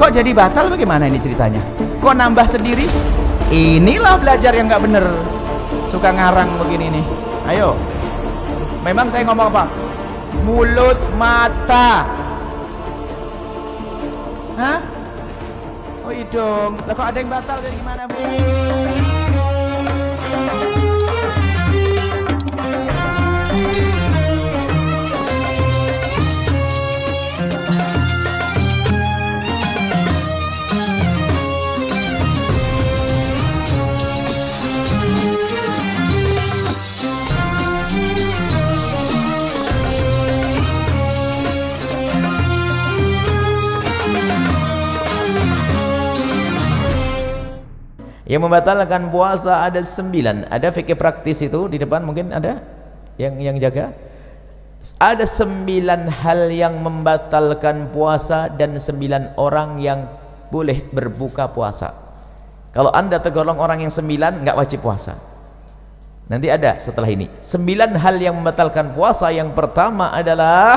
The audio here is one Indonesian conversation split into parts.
Kok jadi batal, bagaimana ini ceritanya? Kok nambah sendiri? Inilah belajar yang nggak bener, suka ngarang begini nih. Ayo, memang saya ngomong apa? Mulut, mata. Hah? Oh hidung. Lah kok ada yang batal, dari gimana Bu? Yang membatalkan puasa ada 9. Ada fikih praktis itu di depan, mungkin ada yang jaga. Ada 9 hal yang membatalkan puasa dan 9 orang yang boleh berbuka puasa. Kalau anda tergolong orang yang 9, nggak wajib puasa. Nanti ada setelah ini 9 hal yang membatalkan puasa. Yang pertama adalah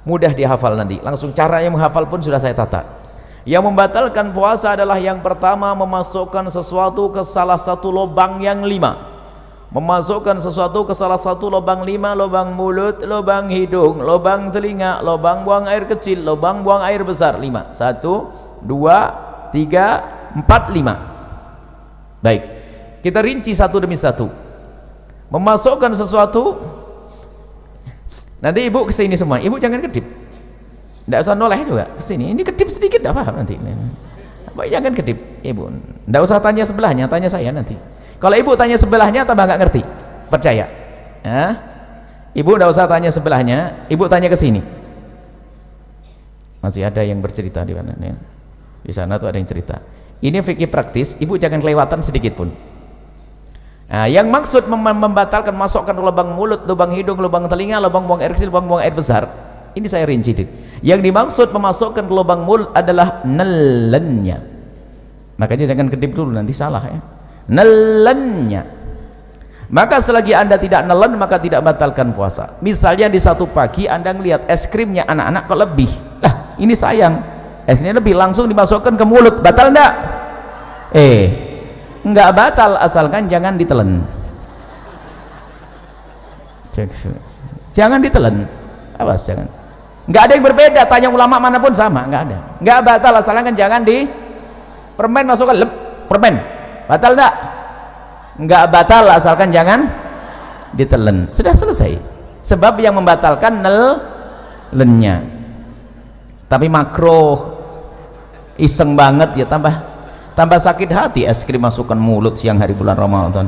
mudah dihafal, nanti langsung cara yang menghafal pun sudah saya tata. Yang membatalkan puasa adalah yang pertama, memasukkan sesuatu ke salah satu lubang yang 5. Memasukkan sesuatu ke salah satu lubang 5, lubang mulut, lubang hidung, lubang telinga, lubang buang air kecil, lubang buang air besar. 5. 1, 2, 3, 4, 5. Baik, kita rinci satu demi satu. Memasukkan sesuatu, nanti ibu kesini semua, ibu jangan kedip. Tidak usah noleh juga ke sini. Ini kedip sedikit, tidak paham nanti. Jangan kedip, ibu. Tidak usah tanya sebelahnya, tanya saya nanti. Kalau ibu tanya sebelahnya, tambah nggak ngerti. Percaya. Ya? Ibu tidak usah tanya sebelahnya, ibu tanya ke sini. Masih ada yang bercerita di mana? Ya. Di sana tuh ada yang cerita. Ini fikih praktis, ibu jangan kelewatan sedikit pun. Nah, yang maksud membatalkan masukkan lubang mulut, lubang hidung, lubang telinga, lubang buang air kecil, lubang buang air besar. Ini saya rinci. Yang dimaksud memasukkan ke lubang mulut adalah nelennya. Makanya jangan kedip dulu, nanti salah ya. Nelennya. Maka selagi anda tidak nelen, maka tidak batalkan puasa. Misalnya di satu pagi anda ngelihat es krimnya anak-anak kok lebih. Lah, ini sayang. Esnya lebih, langsung dimasukkan ke mulut. Batal enggak? Enggak batal asalkan jangan ditelan. Jangan ditelan. Awas jangan. Nggak ada yang berbeda, tanya ulama manapun sama, nggak ada. Nggak batal asalkan jangan di permen masukkan lep, permen batal enggak? Nggak batal asalkan jangan ditelan. Sudah selesai. Sebab yang membatalkan nelennya. Tapi makruh, iseng banget ya, tambah sakit hati es krim masukkan mulut siang hari bulan Ramadan.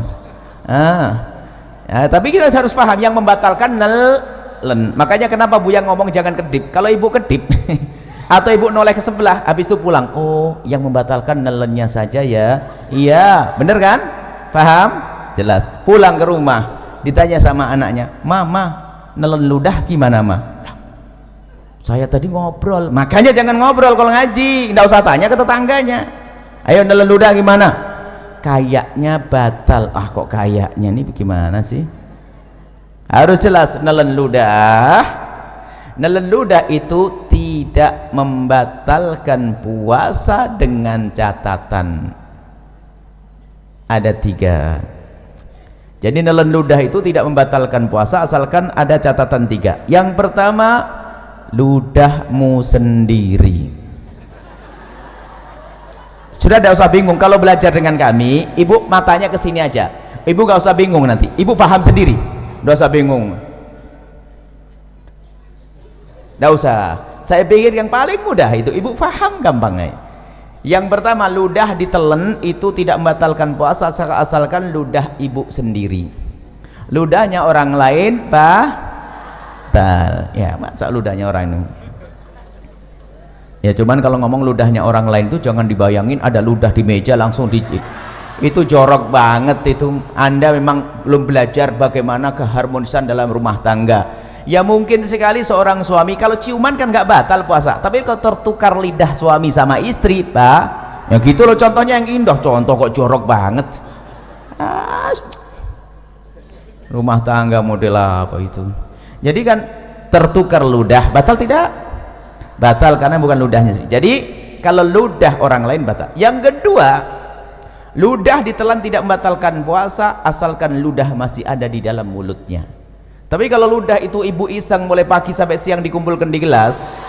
Ya, tapi kita harus paham yang membatalkan makanya kenapa Buya ngomong jangan kedip. Kalau ibu kedip atau ibu noleh ke sebelah, habis itu pulang, oh yang membatalkan nelennya saja ya. Iya bener kan, paham, jelas. Pulang ke rumah ditanya sama anaknya, mama nelen ludah gimana ma? Saya tadi ngobrol. Makanya jangan ngobrol kalau ngaji, nggak usah tanya ke tetangganya. Ayo nelen ludah gimana? Kayaknya batal. Kok kayaknya nih gimana sih? Harus jelas. Nelen ludah itu tidak membatalkan puasa dengan catatan ada 3. Jadi nelen ludah itu tidak membatalkan puasa asalkan ada catatan 3. Yang pertama, ludahmu sendiri. Sudah, tidak usah bingung kalau belajar dengan kami. Ibu matanya ke sini aja, ibu gak usah bingung, nanti ibu paham sendiri. Tidak usah bingung, tidak usah. Saya pikir yang paling mudah itu ibu paham gampangnya. Yang pertama, ludah ditelen itu tidak membatalkan puasa asalkan ludah ibu sendiri. Ludahnya orang lain batal. Ya masa ludahnya orang ini. Ya cuman kalau ngomong ludahnya orang lain itu jangan dibayangin ada ludah di meja langsung itu jorok banget itu. Anda memang belum belajar bagaimana keharmonisan dalam rumah tangga. Ya mungkin sekali seorang suami kalau ciuman kan nggak batal puasa, tapi kalau tertukar lidah suami sama istri, Pak, ya gitu loh. Contohnya yang indah, contoh kok jorok banget. Rumah tangga model apa itu? Jadi kan tertukar ludah, batal tidak? batal karena bukan ludahnya sendiri. Jadi kalau ludah orang lain batal. Yang kedua, ludah ditelan tidak membatalkan puasa asalkan ludah masih ada di dalam mulutnya. Tapi kalau ludah itu ibu iseng mulai pagi sampai siang dikumpulkan di gelas,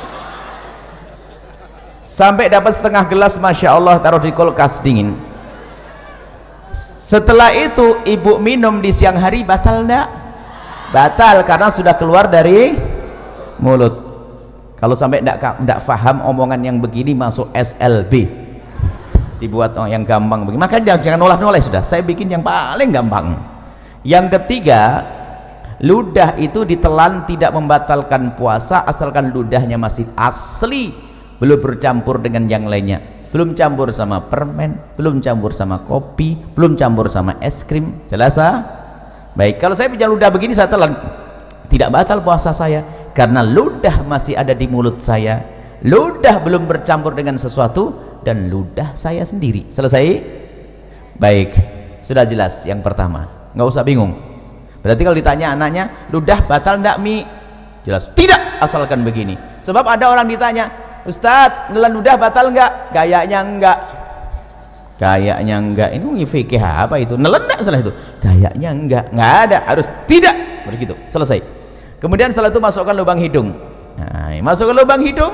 sampai dapat setengah gelas, masya Allah, taruh di kulkas dingin. Setelah itu ibu minum di siang hari, batal enggak? Batal karena sudah keluar dari mulut. Kalau sampai enggak faham omongan yang begini, masuk SLB, dibuat yang gampang begini. Maka jangan noleh-noleh, sudah saya bikin yang paling gampang. Yang ketiga, ludah itu ditelan tidak membatalkan puasa asalkan ludahnya masih asli, belum bercampur dengan yang lainnya, belum campur sama permen, belum campur sama kopi, belum campur sama es krim. Jelas? Baik, kalau saya punya ludah begini saya telan, tidak batal puasa saya karena ludah masih ada di mulut saya, ludah belum bercampur dengan sesuatu, dan ludah saya sendiri. Selesai? Baik, sudah jelas yang pertama, nggak usah bingung. Berarti kalau ditanya anaknya, ludah batal enggak Mi? Jelas tidak, asalkan begini. Sebab ada orang ditanya, Ustadz, nelan ludah batal enggak? Kayaknya enggak. Kayaknya enggak. Ini fikih apa itu? Nelan enggak salah itu? Kayaknya enggak. Enggak ada, harus tidak. Begitu, selesai. Kemudian setelah itu masukkan lubang hidung. Nah, masukkan lubang hidung.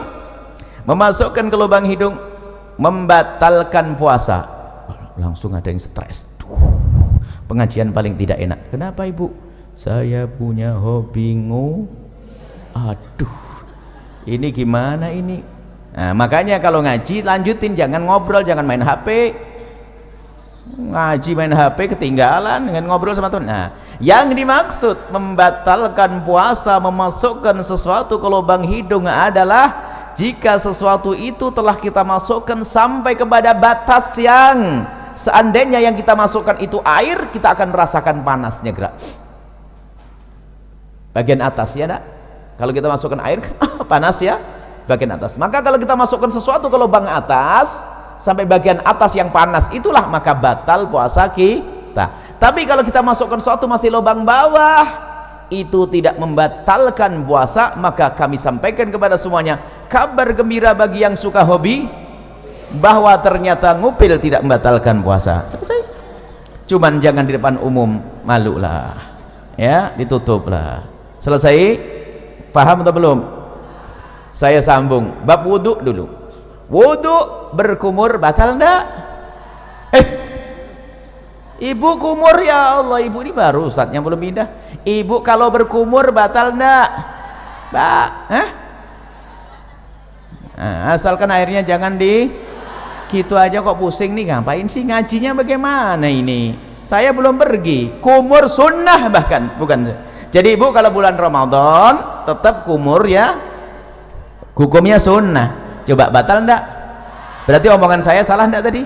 Memasukkan ke lubang hidung membatalkan puasa. Langsung ada yang stres. Pengajian paling tidak enak. Kenapa ibu? Saya punya hobi aduh, ini gimana ini? Nah, makanya kalau ngaji lanjutin, jangan ngobrol, jangan main HP. Ngaji main HP ketinggalan dengan ngobrol sama Tuhan. Nah, yang dimaksud membatalkan puasa, memasukkan sesuatu ke lubang hidung adalah jika sesuatu itu telah kita masukkan sampai kepada batas yang seandainya yang kita masukkan itu air, kita akan merasakan panasnya gerak bagian atas, ya nak? Kalau kita masukkan air panas ya bagian atas. Maka kalau kita masukkan sesuatu ke lubang atas sampai bagian atas yang panas, itulah maka batal puasa kita. Tapi kalau kita masukkan sesuatu masih lubang bawah, itu tidak membatalkan puasa. Maka kami sampaikan kepada semuanya kabar gembira bagi yang suka hobi, bahwa ternyata ngupil tidak membatalkan puasa. Selesai. Cuman jangan di depan umum, malu lah ya, ditutup lah. Selesai. Paham atau belum? Saya sambung bab wudhu dulu. Wudhu berkumur batal enggak? Ibu kumur, ya Allah, ibu ini baru Ustadz yang belum pindah. Ibu kalau berkumur batal enggak? Nah, asalkan airnya jangan di gitu aja kok pusing nih, ngapain sih ngajinya bagaimana ini? Saya belum pergi. Kumur sunnah bahkan, bukan. Jadi ibu kalau bulan Ramadan tetap kumur ya, hukumnya sunnah. Coba batal enggak? Berarti omongan saya salah enggak tadi?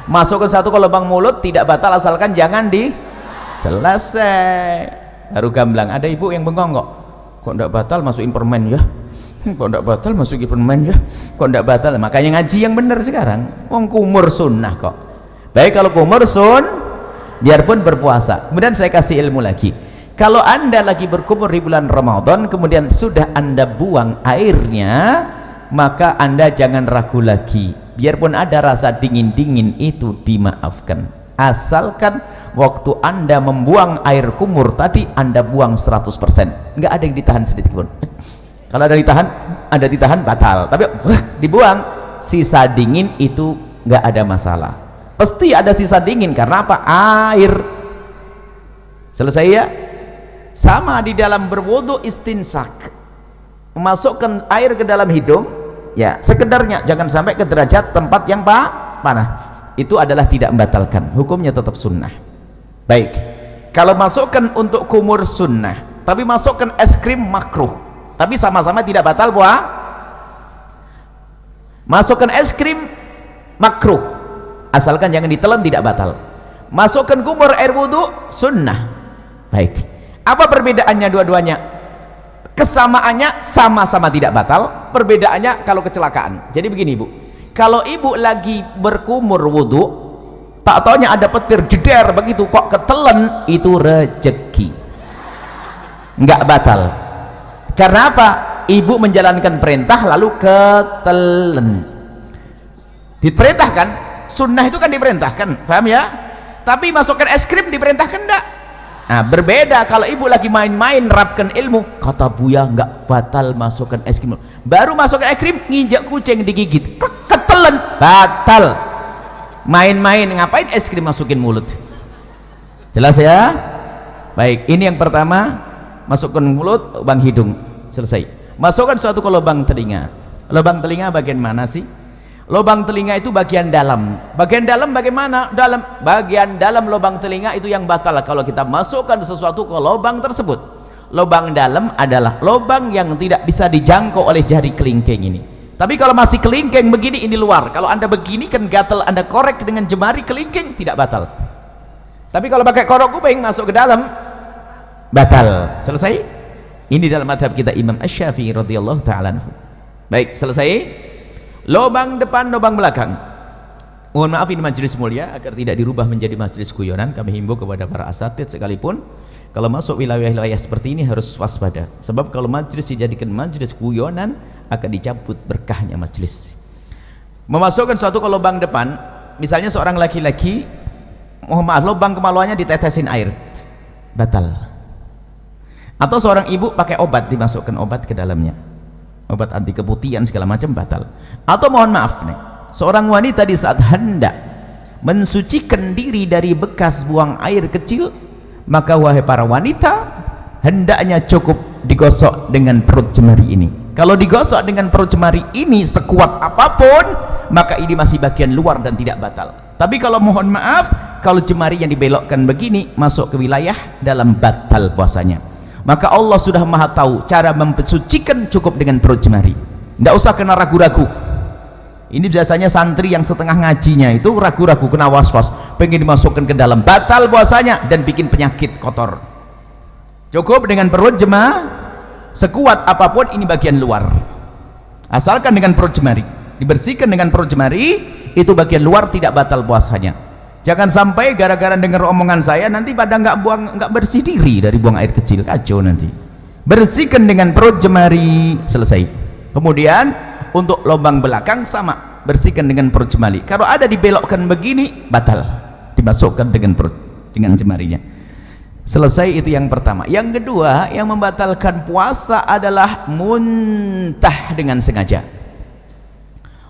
Masukkan satu ke lubang mulut tidak batal asalkan jangan di selesai. Baru gamblang. Ada ibu yang bengong kok enggak batal masukin permen ya, kok enggak batal masukin permen ya, kok enggak batal. Makanya ngaji yang benar sekarang. Wong kumur sunnah kok. Baik, kalau kumur biarpun berpuasa. Kemudian saya kasih ilmu lagi. Kalau anda lagi berkumur di bulan Ramadan, kemudian sudah anda buang airnya, maka anda jangan ragu lagi. Biarpun ada rasa dingin-dingin itu dimaafkan. Asalkan waktu anda membuang air kumur tadi, anda buang 100%. Nggak ada yang ditahan sedikit pun. Kalau ada ditahan batal. Tapi dibuang, sisa dingin itu nggak ada masalah. Pasti ada sisa dingin karena apa? Air. Selesai ya? Sama di dalam berwudu istinsak, memasukkan air ke dalam hidung ya sekedarnya, jangan sampai ke derajat tempat yang panah. Itu adalah tidak membatalkan, hukumnya tetap sunnah. Baik, kalau masukkan untuk kumur sunnah, tapi masukkan es krim makruh, tapi sama-sama tidak batal puasa. Masukkan es krim makruh asalkan jangan ditelan, tidak batal. Masukkan kumur air wudu sunnah. Baik, apa perbedaannya dua-duanya? Kesamaannya sama-sama tidak batal, perbedaannya kalau kecelakaan. Jadi begini ibu, kalau ibu lagi berkumur wudu, tak taunya ada petir jeder begitu kok ketelen, itu rezeki, nggak batal. Karena apa? ibu menjalankan perintah lalu ketelen. Diperintahkan, sunnah itu kan diperintahkan, paham ya? Tapi masukkan es krim diperintahkan enggak? Nah, berbeda kalau ibu lagi main-main nerapkan ilmu, kata Buya enggak batal masukkan es krim. Baru masukkan es krim, nginjak kucing digigit, ketelen, batal. Main-main ngapain es krim masukin mulut? Jelas ya? Baik, ini yang pertama, masukkan mulut, lubang hidung, selesai. Masukkan suatu ke lubang telinga. Lubang telinga bagian mana sih? Lubang telinga itu bagian dalam. Bagian dalam bagaimana? Bagian dalam lubang telinga itu yang batal kalau kita masukkan sesuatu ke lubang tersebut. Lubang dalam adalah lubang yang tidak bisa dijangkau oleh jari kelingking ini. Tapi kalau masih kelingking begini, ini luar. Kalau anda begini kan gatal, anda korek dengan jemari kelingking, tidak batal. Tapi kalau pakai korok kuping masuk ke dalam, batal. Selesai. Ini dalam madhab kita Imam Asy-Syafi'i radhiyallahu ta'ala anhu. Baik, selesai. Lubang depan, lubang belakang. Mohon maaf, ini majelis mulia, agar tidak dirubah menjadi majelis guyonan, kami himbau kepada para asatidz sekalipun, kalau masuk wilayah-wilayah seperti ini harus waspada. Sebab kalau majelis dijadikan majelis guyonan, akan dicabut berkahnya majelis. Memasukkan suatu ke lubang depan, misalnya seorang laki-laki, mohon maaf, lubang kemaluannya ditetesin air, batal. Atau seorang ibu pakai obat, dimasukkan obat ke dalamnya, obat anti keputihan segala macam, batal. Atau mohon maaf nih, seorang wanita di saat hendak mensucikan diri dari bekas buang air kecil, maka wahai para wanita, hendaknya cukup digosok dengan perut jemari ini. Kalau digosok dengan perut jemari ini sekuat apapun, maka ini masih bagian luar dan tidak batal. Tapi kalau mohon maaf, kalau jemari yang dibelokkan begini masuk ke wilayah dalam, batal puasanya. Maka Allah sudah maha tahu cara mensucikan, cukup dengan perut jemari, tidak usah kena ragu-ragu. Ini biasanya santri yang setengah ngajinya itu ragu-ragu, kena was-was, pengen dimasukkan ke dalam, batal puasanya dan bikin penyakit kotor. Cukup dengan perut jemari, sekuat apapun ini bagian luar, asalkan dengan perut jemari, dibersihkan dengan perut jemari, itu bagian luar, tidak batal puasanya. Jangan sampai gara-gara dengar omongan saya nanti pada nggak bersih diri dari buang air kecil, kacau nanti. Bersihkan dengan perut jemari, selesai. Kemudian untuk lubang belakang sama, bersihkan dengan perut jemari. Kalau ada dibelokkan begini, batal, dimasukkan dengan perut, dengan jemarinya. Selesai, itu yang pertama. Yang kedua, yang membatalkan puasa adalah muntah dengan sengaja.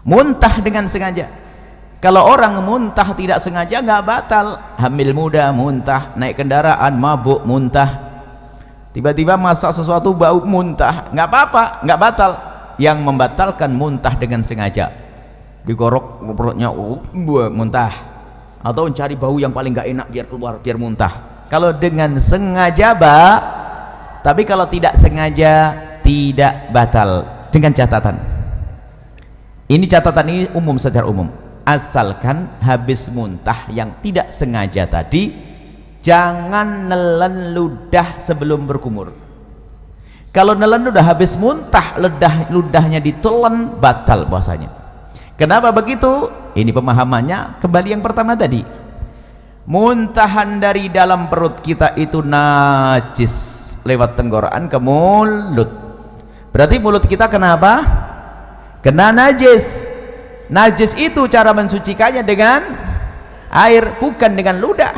Muntah dengan sengaja. Kalau orang muntah tidak sengaja nggak batal. Hamil muda muntah, naik kendaraan mabuk muntah, tiba-tiba masak sesuatu bau muntah, nggak apa-apa, nggak batal. Yang membatalkan muntah dengan sengaja, digorok perutnya, muntah, atau mencari bau yang paling nggak enak biar keluar, biar muntah. Kalau dengan sengaja tapi kalau tidak sengaja tidak batal. Dengan catatan, ini catatan ini umum, secara umum, asalkan habis muntah yang tidak sengaja tadi, jangan nelen ludah sebelum berkumur. Kalau nelen ludah habis muntah, ludahnya ditelan, batal puasanya. Kenapa begitu? Ini pemahamannya kembali yang pertama tadi. Muntahan dari dalam perut kita itu najis lewat tenggorokan ke mulut. Berarti mulut kita kenapa? Kena najis. Najis itu cara mensucikannya dengan air, bukan dengan ludah.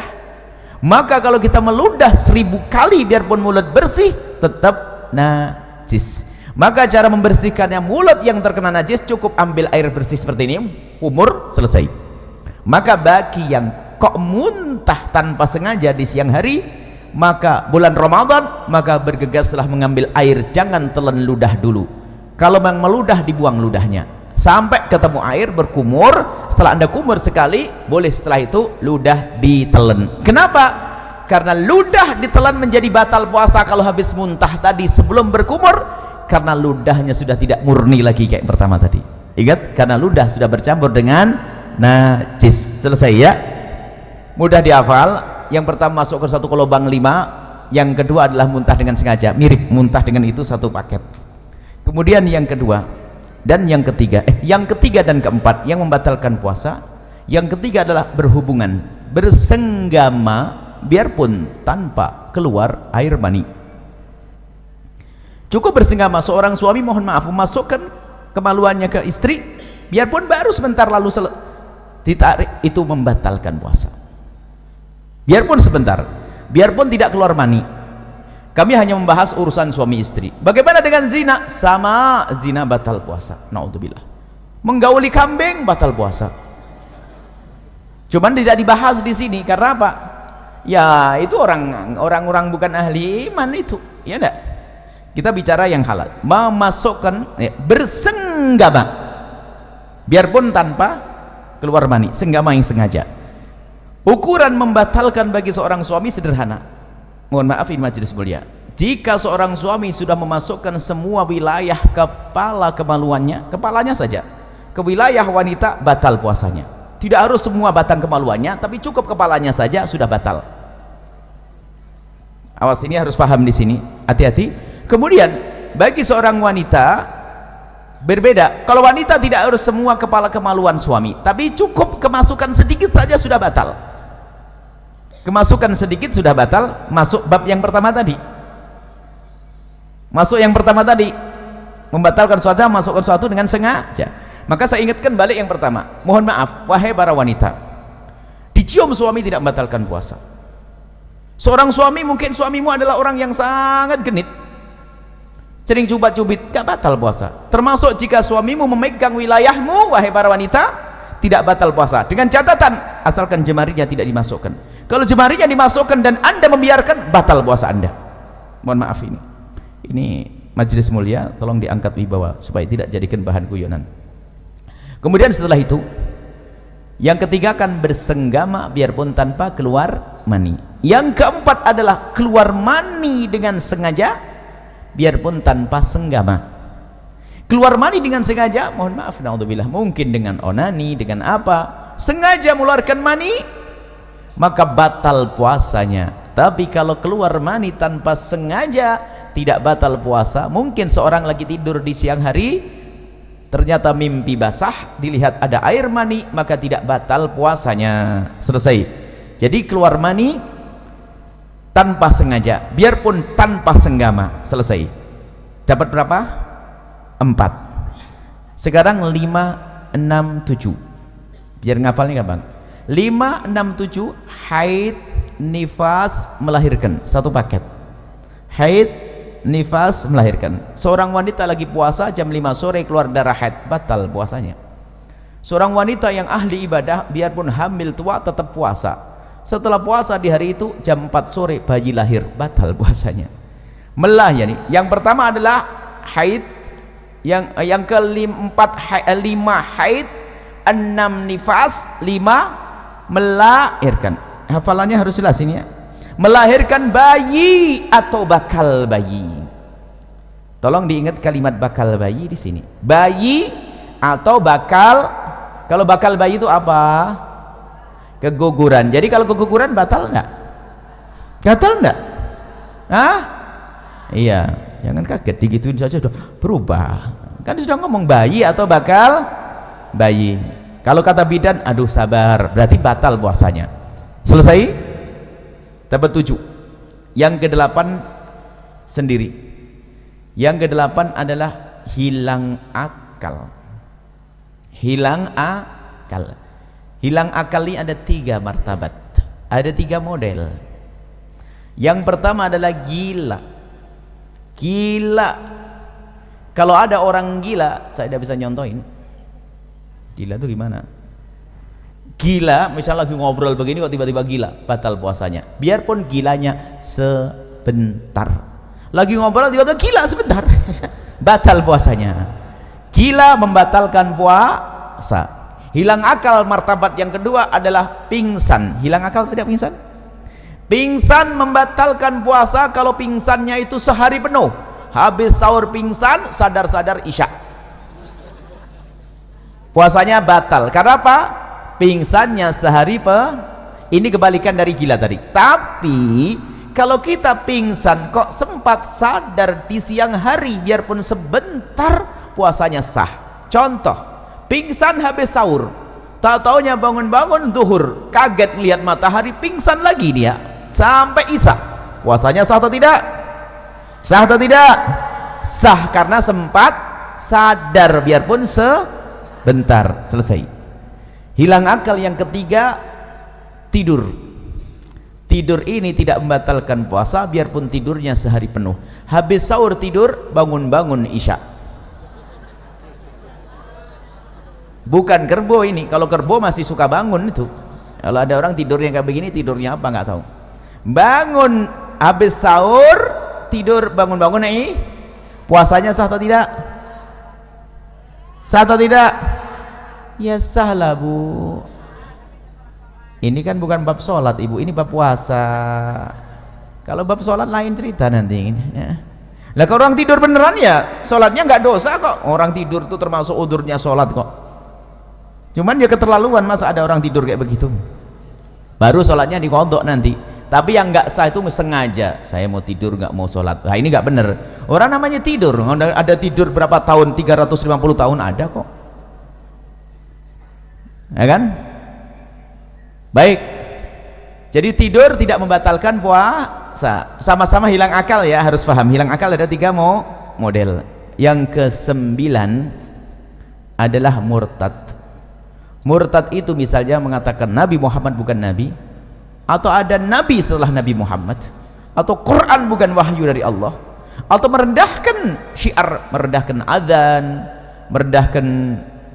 Maka kalau kita meludah 1000 kali biarpun mulut bersih, tetap najis. Maka cara membersihkannya mulut yang terkena najis, cukup ambil air bersih seperti ini, umur, selesai. Maka bagi yang kok muntah tanpa sengaja di siang hari, maka bulan Ramadan, maka bergegaslah mengambil air, jangan telan ludah dulu. Kalau memang meludah, dibuang ludahnya sampai ketemu air, berkumur. Setelah anda kumur sekali, boleh setelah itu ludah ditelan. Kenapa? Karena ludah ditelan menjadi batal puasa kalau habis muntah tadi sebelum berkumur, karena ludahnya sudah tidak murni lagi kayak pertama tadi. Ingat, karena ludah sudah bercampur dengan najis. Selesai ya, mudah dihafal. Yang pertama masuk ke satu ke lubang 5, yang kedua adalah muntah dengan sengaja, mirip muntah dengan itu satu paket. Kemudian yang kedua dan yang ketiga, yang ketiga dan keempat yang membatalkan puasa, yang ketiga adalah berhubungan, bersenggama biarpun tanpa keluar air mani. Cukup bersenggama. Seorang suami mohon maaf memasukkan kemaluannya ke istri, biarpun baru sebentar lalu ditarik, itu membatalkan puasa. Biarpun sebentar, biarpun tidak keluar mani. Kami hanya membahas urusan suami istri. Bagaimana dengan zina? Sama, zina batal puasa. Naudzubillah. Menggauli kambing batal puasa. Cuman tidak dibahas di sini karena apa? Ya itu orang-orang bukan ahli iman itu, ya enggak? Kita bicara yang halal. Memasukkan, bersenggama, biarpun tanpa keluar mani, senggama yang sengaja. Ukuran membatalkan bagi seorang suami sederhana. Mohon maaf ini majelis mulia. Jika seorang suami sudah memasukkan semua wilayah kepala kemaluannya, kepalanya saja, ke wilayah wanita, batal puasanya. Tidak harus semua batang kemaluannya, tapi cukup kepalanya saja sudah batal. Awas, ini harus paham di sini. Hati-hati. Kemudian bagi seorang wanita berbeda. Kalau wanita tidak harus semua kepala kemaluan suami, tapi cukup kemasukan sedikit saja sudah batal. Kemasukan sedikit sudah batal. Masuk bab yang pertama tadi. Masuk yang pertama tadi, membatalkan suatu, masukkan suatu dengan sengaja. Maka saya ingatkan balik yang pertama. Mohon maaf wahai para wanita, dicium suami tidak membatalkan puasa. Seorang suami, mungkin suamimu adalah orang yang sangat genit, sering cubit-cubit, gak batal puasa. Termasuk jika suamimu memegang wilayahmu, wahai para wanita, tidak batal puasa, dengan catatan asalkan jemarinya tidak dimasukkan. Kalau jemarinya dimasukkan dan anda membiarkan, batal puasa anda. Mohon maaf, ini majelis mulia, tolong diangkat wibawa supaya tidak jadikan bahan guyonan. Kemudian setelah itu, yang ketiga kan bersenggama biarpun tanpa keluar mani. Yang keempat adalah keluar mani dengan sengaja biarpun tanpa senggama. Keluar mani dengan sengaja, mohon maaf, naudzubillah, mungkin dengan onani, dengan apa, sengaja mengeluarkan mani, maka batal puasanya. Tapi kalau keluar mani tanpa sengaja, tidak batal puasa. Mungkin seorang lagi tidur di siang hari, ternyata mimpi basah, dilihat ada air mani, maka tidak batal puasanya. Selesai. Jadi keluar mani tanpa sengaja, biarpun tanpa senggama, selesai. Dapat berapa? 4. Sekarang 5, 6, 7. Biar ngafalnya gampang. 5, 6, 7, haid, nifas, melahirkan. Satu paket. Haid, nifas, melahirkan. Seorang wanita lagi puasa jam 5 sore keluar darah haid, batal puasanya. Seorang wanita yang ahli ibadah biarpun hamil tua tetap puasa. Setelah puasa di hari itu jam 4 sore bayi lahir, batal puasanya. Melah ya nih. Yang pertama adalah haid, yang keempat 5 haid, 6 nifas, 5 melahirkan. Hafalannya harus jelas ini ya. Melahirkan bayi atau bakal bayi. Tolong diingat kalimat bakal bayi di sini. Bayi atau bakal. Kalau bakal bayi itu apa? Keguguran. Jadi kalau keguguran batal enggak? Batal enggak? Hah? Iya, jangan kaget digituin saja sudah berubah. Kan sudah ngomong bayi atau bakal bayi. Kalau kata bidan, aduh sabar, berarti batal puasanya. Selesai? Dapat 7. Yang ke-8 sendiri. Yang ke-8 adalah hilang akal. Hilang akal. Hilang akal ini ada 3 martabat, ada 3 model. Yang pertama adalah gila. Gila. Kalau ada orang gila, saya tidak bisa nyontohin. Gila itu gimana? Gila, misalnya lagi ngobrol begini kok tiba-tiba gila, batal puasanya. Biarpun gilanya sebentar. Lagi ngobrol tiba-tiba gila sebentar, batal puasanya. Gila membatalkan puasa. Hilang akal martabat yang kedua adalah pingsan. Hilang akal tidak pingsan? Pingsan membatalkan puasa kalau pingsannya itu sehari penuh. Habis sahur pingsan, sadar-sadar isya. Puasanya batal. Karena apa? Pingsannya sehari ini kebalikan dari gila tadi. Tapi kalau kita pingsan kok sempat sadar di siang hari biarpun sebentar, puasanya sah. Contoh, pingsan habis sahur, tak taunya bangun-bangun zuhur, kaget lihat matahari, pingsan lagi dia sampai isya, puasanya sah atau tidak? Sah atau tidak? sah karena sempat sadar biarpun sebentar, selesai. Hilang akal yang ketiga, tidur. Tidur ini tidak membatalkan puasa biarpun tidurnya sehari penuh. Habis sahur tidur, bangun-bangun isya. Bukan kerbau ini. Kalau kerbau masih suka bangun itu. Kalau ada orang tidurnya kayak begini, tidurnya apa nggak tahu. Bangun habis sahur tidur, bangun-bangun ini puasanya sah atau tidak? Sah atau tidak? Ya sah lah bu. Ini kan bukan bab sholat ibu, ini bab puasa. Kalau bab sholat lain cerita nanti ya. Lah kalau orang tidur beneran ya sholatnya nggak dosa kok. Orang tidur itu termasuk udurnya sholat kok. Cuman ya keterlaluan, masa ada orang tidur kayak begitu. Baru sholatnya dikodok nanti. Tapi yang nggak sah itu sengaja, saya mau tidur nggak mau sholat. Nah ini nggak bener. Orang namanya tidur, ada tidur berapa tahun, 350 tahun ada kok, ya kan? Baik, jadi tidur tidak membatalkan puasa. Sama-sama hilang akal ya, harus paham. Hilang akal ada 3 model. Yang ke-9 adalah murtad. Murtad itu misalnya mengatakan Nabi Muhammad bukan Nabi, atau ada Nabi setelah Nabi Muhammad, atau Quran bukan wahyu dari Allah, atau merendahkan syiar, merendahkan adzan, merendahkan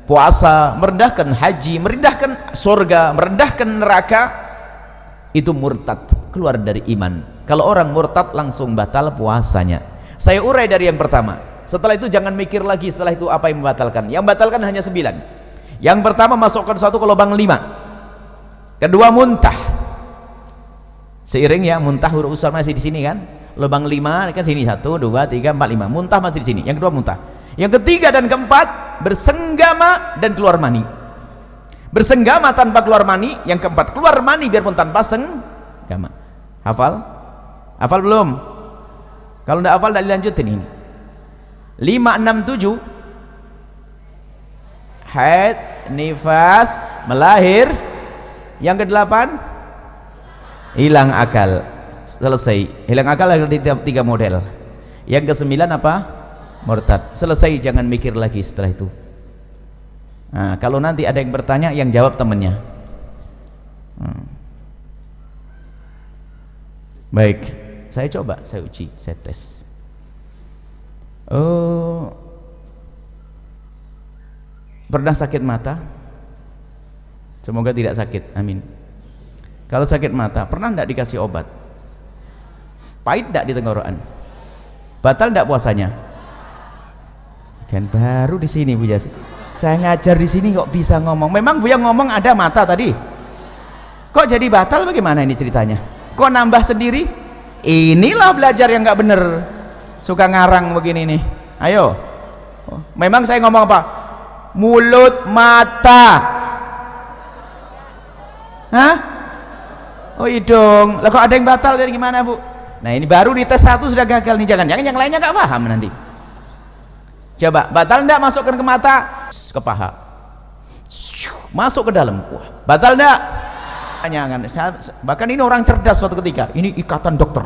puasa, merendahkan haji, merendahkan surga, merendahkan neraka. Itu murtad, keluar dari iman. Kalau orang murtad langsung batal puasanya. Saya urai dari yang pertama. Setelah itu jangan mikir lagi setelah itu apa yang membatalkan. Yang membatalkan hanya 9. Yang pertama, masukkan satu ke lubang 5. Kedua, muntah. Seiring ya, muntah huruf usar masih di sini kan, lubang 5 kan sini, 1, 2, 3, 4, 5, muntah masih di sini. Yang kedua muntah. Yang ketiga dan keempat, bersenggama dan keluar mani. Bersenggama tanpa keluar mani. Yang keempat, keluar mani biarpun tanpa senggama. Hafal? Hafal belum? Kalau tidak hafal, tidak dilanjutin ini. 5, 6, 7 haid, nifas, melahir. Yang ke-8 hilang akal, selesai. Hilang akal ada 3 model. Yang ke-9 apa? Murtad. Selesai, jangan mikir lagi setelah itu. Nah, kalau nanti ada yang bertanya, yang jawab temannya. Baik, saya coba, saya uji, saya tes. Pernah sakit mata? Semoga tidak sakit, amin. Kalau sakit mata, pernah tidak dikasih obat? Pahit tidak di tenggorokan? Batal tidak puasanya? Kan baru di sini Bu Yas. Saya ngajar di sini kok bisa ngomong. Memang Bu yang ngomong ada mata tadi. Kok jadi batal, bagaimana ini ceritanya? Kok nambah sendiri? Inilah belajar yang nggak bener. Suka ngarang begini nih. Ayo. Memang saya ngomong apa? Mulut, mata. Hah? Oh hidung. Lah kok ada yang batal, dari gimana Bu? Nah ini baru di tes 1 sudah gagal nih. Jangan-jangan yang lainnya nggak paham nanti. Coba, batal enggak masukkan ke mata, ke paha, masuk ke dalam. Wah, batal enggak? Jangan. Bahkan ini orang cerdas suatu ketika. Ini ikatan dokter.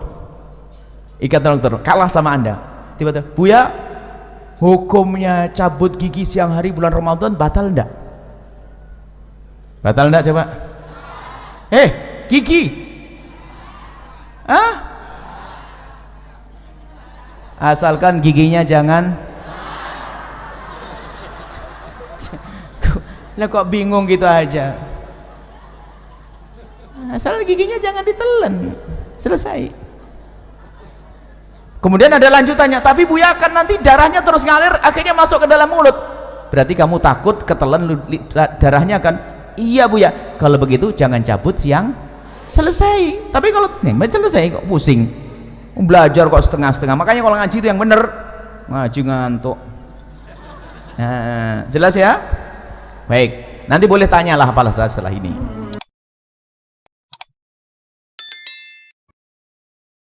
Ikatan dokter kalah sama Anda. Tiba-tiba, Buya, hukumnya cabut gigi siang hari bulan Ramadan batal enggak? Batal enggak coba? Gigi. Asalkan giginya jangan. Lah kok bingung gitu aja. Asal giginya jangan ditelan, selesai. Kemudian ada lanjutannya, tapi Buya kan nanti darahnya terus ngalir, akhirnya masuk ke dalam mulut. Berarti kamu takut ketelan darahnya kan? Iya Buya. Kalau begitu jangan cabut siang, selesai. Tapi kalau selesai kok pusing, belajar kok setengah-setengah. Makanya kalau ngaji itu yang bener, ngaji ngantuk. Nah, jelas ya? Baik, nanti boleh tanyalah apalah setelah ini.